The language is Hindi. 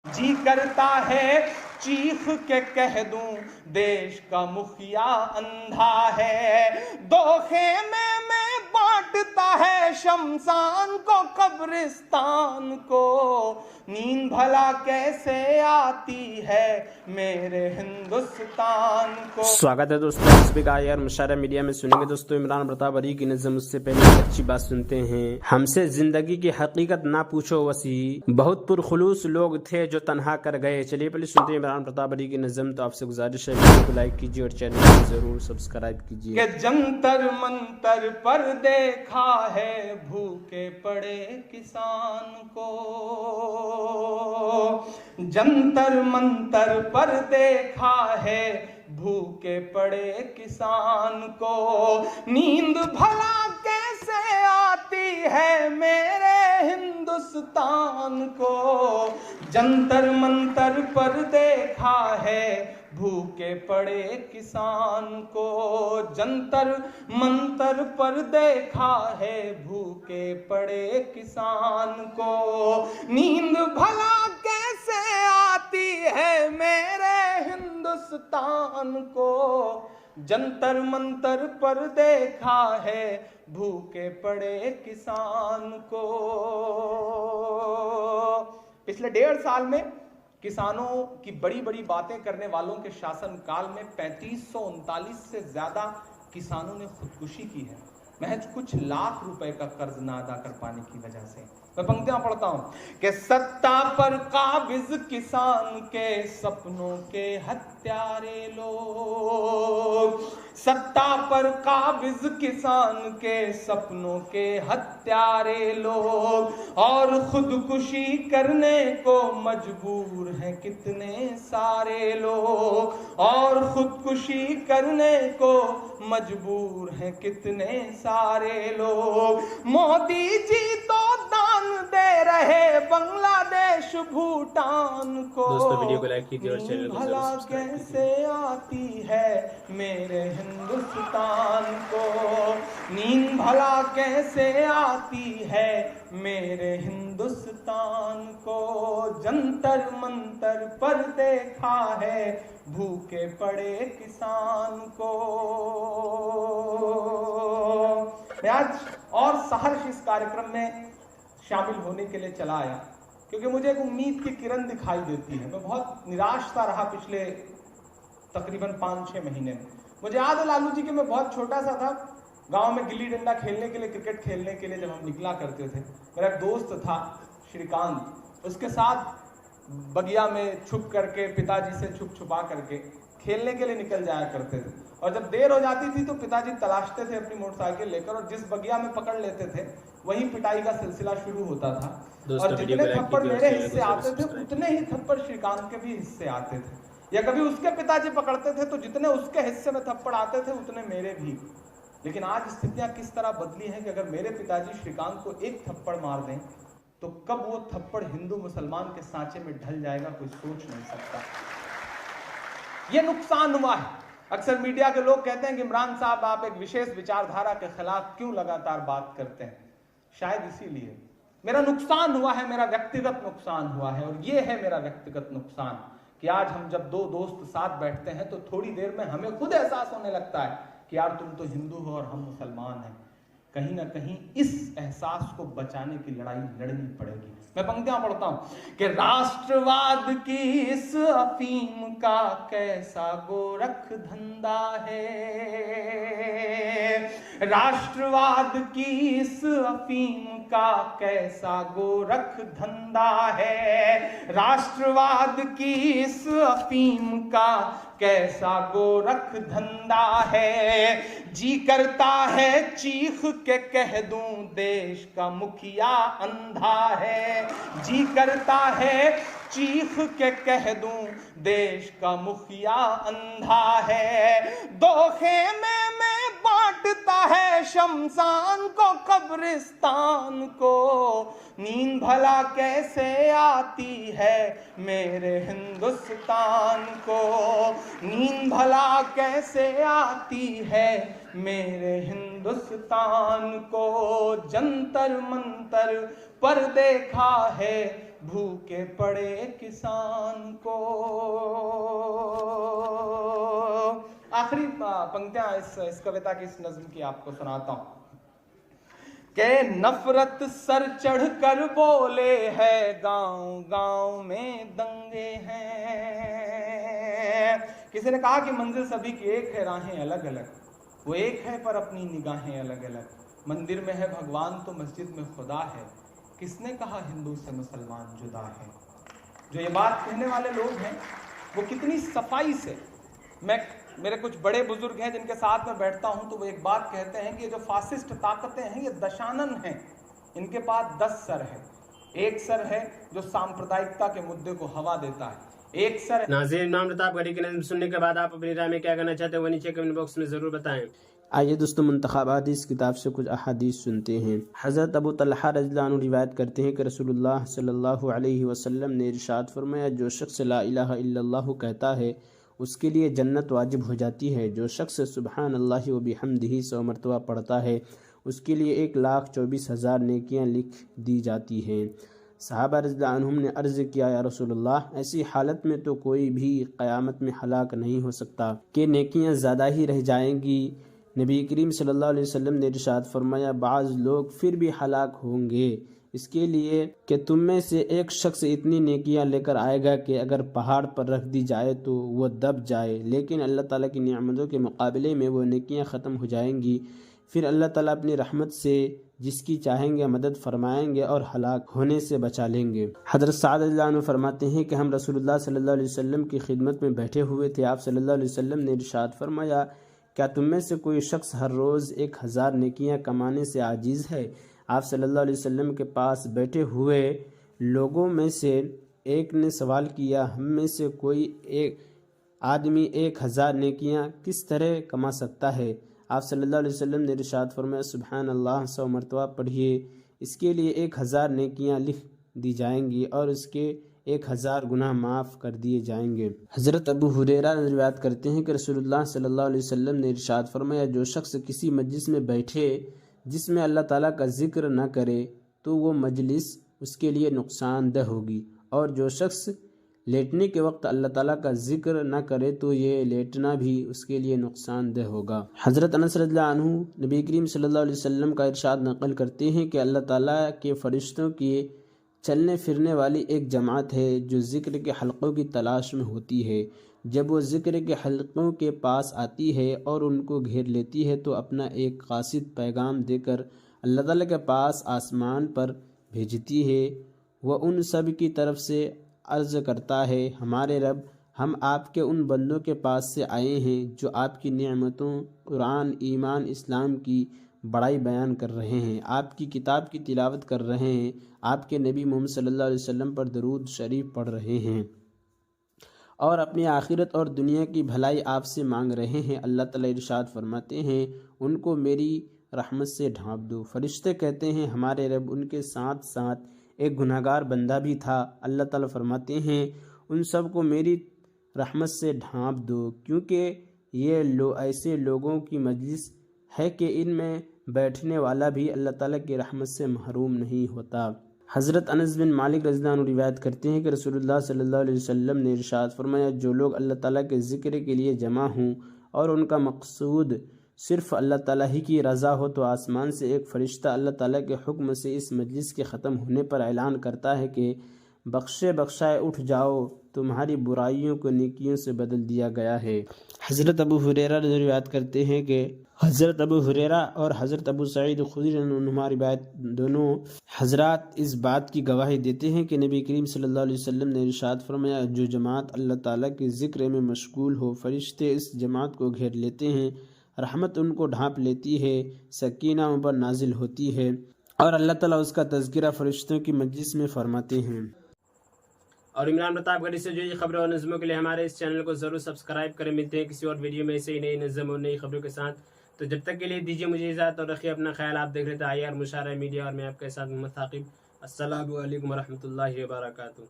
जी करता है चीख के कह दूं देश का मुखिया अंधा है। दो खेमे में बांटता है शमशान को कब्रिस्तान को, नींद भला कैसे आती है मेरे हिंदुस्तान को। स्वागत है दोस्तों एसबी का यार मुशायरा मीडिया में। सुनेंगे दोस्तों इमरान प्रताप अली की नज़म। उससे पहले एक अच्छी बात सुनते हैं। हमसे जिंदगी की हकीकत ना पूछो वसी, बहुत पुरखुलूस लोग थे जो तन्हा कर गए। चलिए पहले सुनते हैं इमरान प्रताप अली की नज़म। तो आपसे गुजारिश है वीडियो को लाइक कीजिए और चैनल को जरूर सब्सक्राइब कीजिए। कि जंतर मंतर पर देखा है भूखे पड़े किसान को, जंतर मंतर पर देखा है भूखे पड़े किसान को, नींद भला कैसे आती है मेरे हिंदुस्तान को। जंतर मंतर पर देखा है भूखे पड़े किसान को, जंतर मंतर पर देखा है भूखे पड़े किसान को, नींद भला कैसे आती है मेरे हिंदुस्तान को। जंतर मंतर पर देखा है भूखे पड़े किसान को। पिछले 1.5 साल में किसानों की बड़ी बड़ी बातें करने वालों के शासनकाल में 3539 से ज्यादा किसानों ने खुदकुशी की है, महज कुछ लाख रुपए का कर्ज ना अदा कर पाने की वजह से। मैं पंक्तियां पढ़ता हूं कि सत्ता पर काबिज किसान के सपनों के हत्यारे लोग, सत्ता पर काबिज किसान के सपनों के हत्यारे लोग, और खुदकुशी करने को मजबूर हैं कितने सारे लोग, और खुदकुशी करने को मजबूर हैं कितने सारे लोग। मोदी जी तो दान दे रहे बांग्लादेश भूटान को, दोस्तों वीडियो को लाइक कीजिए और चैनल को भला जरूर सब्सक्राइब कैसे आती है मेरे हिंदुस्तान को, नींद भला कैसे आती है मेरे हिंदुस्तान को। जंतर मंतर पर देखा है भूखे पड़े किसान को। मैं आज और सहर्ष इस कार्यक्रम में शामिल होने के लिए चला आया क्योंकि मुझे एक उम्मीद की किरण दिखाई देती है। मैं बहुत निराश सा रहा पिछले तकरीबन 5-6 महीने में। मुझे याद है लालू जी कि मैं बहुत छोटा सा था, गांव में गिल्ली डंडा खेलने के लिए, क्रिकेट खेलने के लिए जब हम निकला करते थे, मेरा एक दोस्त था श्रीकांत, उसके साथ बगिया में छुप करके, पिताजी से छुप छुपा करके खेलने के लिए निकल जाया करते थे। और जब देर हो जाती थी तो पिताजी तलाशते थे अपनी मोटरसाइकिल लेकर, और जिस बगिया में पकड़ लेते थे वहीं पिटाई का सिलसिला शुरू होता था। और जितने थप्पड़ मेरे हिस्से आते थे उतने ही थप्पड़ श्रीकांत के भी हिस्से आते थे, या कभी उसके पिताजी पकड़ते थे तो जितने उसके हिस्से में थप्पड़ आते थे उतने मेरे भी। लेकिन आज स्थितियां किस तरह बदली हैं कि अगर मेरे पिताजी श्रीकांत को एक थप्पड़ मार दें तो कब वो थप्पड़ हिंदू मुसलमान के सांचे में ढल जाएगा कोई सोच नहीं सकता। ये नुकसान हुआ है। अक्सर मीडिया के लोग कहते हैं कि इमरान साहब आप एक विशेष विचारधारा के खिलाफ क्यों लगातार बात करते हैं। शायद इसीलिए मेरा नुकसान हुआ है, मेरा व्यक्तिगत नुकसान हुआ है। और ये है मेरा व्यक्तिगत नुकसान कि आज हम जब दो दोस्त साथ बैठते हैं तो थोड़ी देर में हमें खुद एहसास होने लगता है कि यार तुम तो हिंदू हो और हम मुसलमान हैं। कहीं ना कहीं इस एहसास को बचाने की लड़ाई लड़नी पड़ेगी। मैं पंक्तियां पढ़ता हूं कि राष्ट्रवाद की इस अफीम का कैसा गोरख धंधा है, राष्ट्रवाद की इस अफीम का कैसा गोरख धंधा है, राष्ट्रवाद की इस अफीम का कैसा गोरख धंधा है। जी करता है चीख के कह दूं देश का मुखिया अंधा है, जी करता है चीख के कह दूं देश का मुखिया अंधा है। दो खेमे में बांटता है शमशान को कब्रिस्तान को, नींद भला कैसे आती है मेरे हिंदुस्तान को, नींद भला कैसे आती है मेरे हिंदुस्तान को। जंतर मंतर पर देखा है भूखे पड़े किसान को। आखिरी पंक्तियां इस कविता की, इस नज्म की आपको सुनाता हूं। के नफरत सर चढ़ कर बोले है, गांव गांव में दंगे हैं। किसी ने कहा कि मंजिल सभी की एक है, राहें अलग अलग। वो एक है पर अपनी निगाहें अलग अलग। मंदिर में है भगवान तो मस्जिद में खुदा है। किसने कहा हिंदू से मुसलमान जुदा है। जो ये बात कहने वाले लोग हैं वो कितनी सफाई से, मेरे कुछ बड़े बुजुर्ग हैं जिनके साथ में बैठता हूं तो वो एक बात कहते हैं कि ये जो फासिस्ट ताकतें हैं ये दशानन हैं। इनके पास 10 सर है। एक सर है जो सांप्रदायिकता के मुद्दे को हवा देता है, एक सर। नाज़रीन, इमाम प्रतापगढ़ी की नज़्म सुनने के बाद आप अपनी राय में क्या कहना चाहते हैं वो नीचे कमेंट बॉक्स में ज़रूर बताएं। आइए दोस्तों, मुंतखबात इस किताब से कुछ अहादीस सुनते हैं। हज़रत अबू तलहा रज़ियल्लाहु अन्हु रिवायत करते हैं कि रसूलुल्लाह सल्लल्लाहु अलैहि वसल्लम ने इरशाद फरमाया, जो शख्स ला इलाहा इल्लल्लाह कहता है उसके लिए जन्नत वाजिब हो जाती है। जो शख्स सुबहान अल्लाहि व बिहम्दिही 100 मरतबा पढ़ता है उसके लिए 1,24,000 नेकियां लिख दी जाती हैं। सहाबा रज़ियल्लाहु अन्हुम ने अर्ज़ किया, या रसूलुल्लाह, ऐसी हालत में तो कोई भी क़यामत में हलाक नहीं हो सकता कि नेकियां ज़्यादा ही रह जाएंगी। नबी करीम सल्लल्लाहु अलैहि वसल्लम ने इरशाद फरमाया, बाज़ लोग फिर भी हलाक होंगे इसके लिए कि तुम में से एक शख्स इतनी नेकियां लेकर आएगा कि अगर पहाड़ पर रख दी जाए तो वह दब जाए, लेकिन अल्लाह ताला की नियामतों के मुकाबले में वो नेकियां ख़त्म हो जाएंगी। फिर अल्लाह ताला अपनी रहमत से जिसकी चाहेंगे मदद फरमाएंगे और हलाक होने से बचा लेंगे। हज़रत साद रज़ियल्लाहु अन्हु फरमाते हैं कि हम रसूलुल्लाह सल्लल्लाहु अलैहि वसल्लम की खिदमत में बैठे हुए थे। आप सल्लल्लाहु अलैहि वसल्लम ने इरशाद फरमाया, क्या तुम में से कोई शख्स हर रोज़ 1000 नेकियां कमाने से आजीज़ है। आप सल्लल्लाहु अलैहि वसल्लम के पास बैठे हुए लोगों में से एक ने सवाल किया, हम में से कोई एक आदमी 1000 नेकियां किस तरह कमा सकता है। आप सल्लल्लाहु अलैहि वसल्लम ने इरशाद फरमाया, सुबहान अल्लाह 100 मरतबा पढ़िए, इसके लिए 1000 नेकियां लिख दी जाएंगी और उसके 1000 गुनाह माफ़ कर दिए जाएंगे। हज़रत अबू हुरैरा रिवायत करते हैं कि रसूलुल्लाह सल्लल्लाहु अलैहि वसल्लम ने इरशाद फरमाया, जो शख्स किसी मजलिस में बैठे जिसमें अल्लाह ताला का जिक्र न करे तो वो मजलिस उसके लिए नुकसानदेह होगी, और जो शख्स लेटने के वक्त अल्लाह ताला का जिक्र न करे तो ये लेटना भी उसके लिए नुकसानदेह होगा। हज़रत अनस रज़ियल्लाहु अन्हु नबी करीम सल्लल्लाहु अलैहि वसल्लम का इरशाद नकल करते हैं कि अल्लाह ताला के फरिश्तों की चलने फिरने वाली एक जमात है जो ज़िक्र के हलक़ों की तलाश में होती है। जब वो ज़िक्र के हलक़ों के पास आती है और उनको घेर लेती है तो अपना एक क़ासिद पैगाम देकर अल्लाह ताला के पास आसमान पर भेजती है। वह उन सब की तरफ से अर्ज़ करता है, हमारे रब, हम आपके उन बंदों के पास से आए हैं जो आपकी नेमतों, कुरान, ईमान, इस्लाम की बड़ाई बयान कर रहे हैं, आपकी किताब की तिलावत कर रहे हैं, आपके नबी मोहम्मद सल्लल्लाहु अलैहि वसल्लम पर दरूद शरीफ पढ़ रहे हैं और अपनी आखिरत और दुनिया की भलाई आपसे मांग रहे हैं। अल्लाह ताला इरशाद फरमाते हैं, उनको मेरी रहमत से ढांप दो। फरिश्ते कहते हैं, हमारे रब, उनके साथ साथ एक गुनाहगार बंदा भी था। अल्लाह ताला फरमाते हैं, उन सब को मेरी रहमत से ढांप दो, क्योंकि ये ऐसे लोगों की मजलिस है कि इनमें बैठने वाला भी अल्लाह ताला की रहमत से महरूम नहीं होता। हज़रत अनस बिन मालिक रज़ियल्लाहु अन्हु रिवायत करते हैं कि रसूलुल्लाह सल्लल्लाहु अलैहि वसल्लम ने इरशाद फरमाया, जो लोग अल्लाह ताला के ज़िक्र के लिए जमा हों और उनका मकसूद सिर्फ़ अल्लाह ताला ही की रज़ा हो तो आसमान से एक फ़रिश्ता अल्लाह ताला के हुक्म से इस मजलिस के ख़त्म होने पर ऐलान करता है कि बख्शाए उठ जाओ, तुम्हारी बुराइयों को नेकियों से बदल दिया गया है। हज़रत अबू हुरैरा रिवायत करते हैं कि हज़रत अबू हुरैरा और हज़रत अबू सईद खुदरी रिवायत दोनों हज़रात इस बात की गवाही देते हैं कि नबी करीम सल्लल्लाहु अलैहि वसल्लम ने इरशाद फरमाया, जो जमात अल्लाह ताला के ज़िक्र में मशगूल हो, फरिश्ते इस जमात को घेर लेते हैं, रहमत उनको ढांप लेती है, सकीना उन पर नाजिल होती है और अल्लाह ताला उसका तज़किरा फरिश्तों की मजलिस में फरमाते हैं। और इमरान प्रतापगढ़ी से जुड़ी खबरों और नज़मों के लिए हमारे इस चैनल को ज़रूर सब्सक्राइब करें। मिलते हैं किसी और वीडियो में ऐसे ही नई नज़म और नई खबरों के साथ। तो जब तक के लिए दीजिए मुझे इजाज़त और रखिए अपना ख्याल। आप देख रहे थे IR मुशारा मीडिया और मैं आपके साथ मोहम्मद साकिब। अस्सलामु अलैकुम व रहमतुल्लाहि व बरकातुहू।